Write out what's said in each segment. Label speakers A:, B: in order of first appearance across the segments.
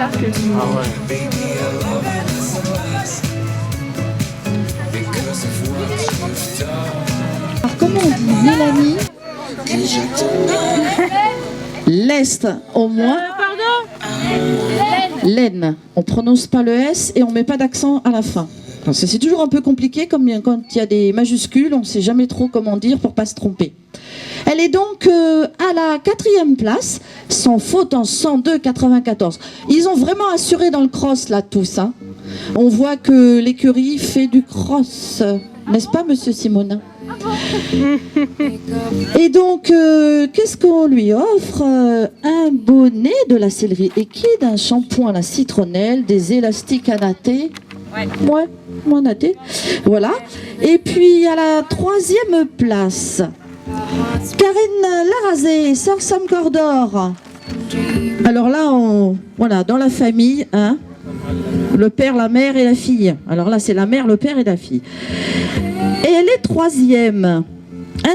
A: là que tu...
B: Ah ouais.
C: Alors, comment on dit Mélanie? L'Est, au moins. Laine. On prononce pas le S et on met pas d'accent à la fin. C'est toujours un peu compliqué, comme quand il y a des majuscules, on ne sait jamais trop comment dire pour pas se tromper. Elle est donc à la 4e place, sans faute en 102,94. Ils ont vraiment assuré dans le cross là tous. Hein. On voit que l'écurie fait du cross, n'est-ce pas, Monsieur Simonin? Et donc, qu'est-ce qu'on lui offre? Un bonnet de la sellerie Equide, un shampoing à la citronnelle, des élastiques à natter. Ouais, moi natter. Voilà. Et puis, à la 3e place, Karine Larazé, sœur Sam Cordor. Alors là, voilà, dans la famille, hein, le père, la mère et la fille. Alors là, c'est la mère, le père et la fille. Et elle est 3e. Un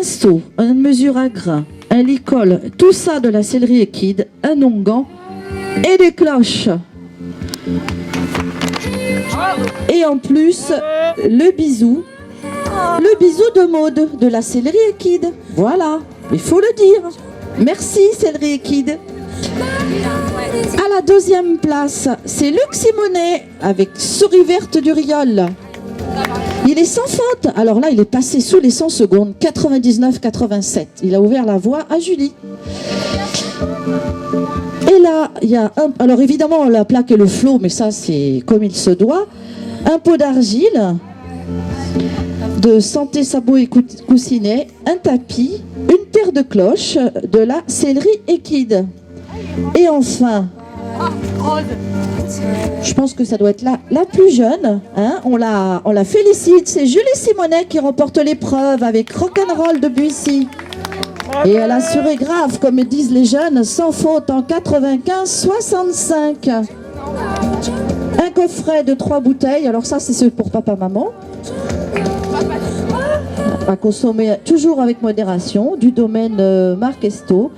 C: seau, une mesure à grains, un licol, tout ça de la sellerie Equide, un onguent et des cloches. Et en plus, le bisou de mode de la sellerie Equide. Voilà, il faut le dire. Merci sellerie Equide. À la 2e place, c'est Luc Simonet avec Souris verte du Riol. Il est sans faute. Alors là, il est passé sous les 100 secondes, 99,87. Il a ouvert la voie à Julie. Et là, il y a un... Alors évidemment, la plaque et le flot, mais ça, c'est comme il se doit. Un pot d'argile, de Santé Sabot et Coussinet, un tapis, une paire de cloches de la sellerie Equide. Et enfin... Je pense que ça doit être la plus jeune. Hein, on la félicite. C'est Julie Simonet qui remporte l'épreuve avec Rock'n'Roll de Buissy. Et elle a assuré grave, comme disent les jeunes, sans faute en 95,65. Un coffret de 3 bouteilles. Alors ça, c'est ceux pour papa-maman. À consommer toujours avec modération. Du domaine Marc Esto.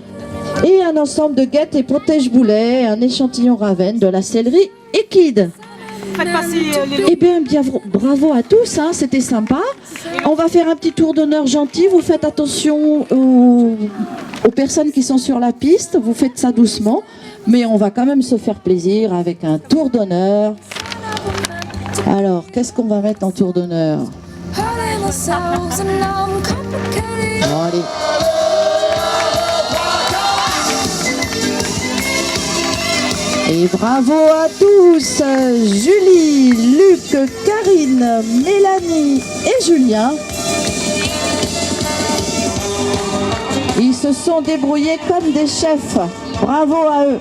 C: Et un ensemble de guettes et protège-boulets, un échantillon Ravenne de la sellerie Equide. Eh bien, bravo à tous, hein, c'était sympa. On va faire un petit tour d'honneur gentil. Vous faites attention aux personnes qui sont sur la piste. Vous faites ça doucement. Mais on va quand même se faire plaisir avec un tour d'honneur. Alors, qu'est-ce qu'on va mettre en tour d'honneur? Allez. Et bravo à tous, Julie, Luc, Karine, Mélanie et Julien. Ils se sont débrouillés comme des chefs. Bravo à eux.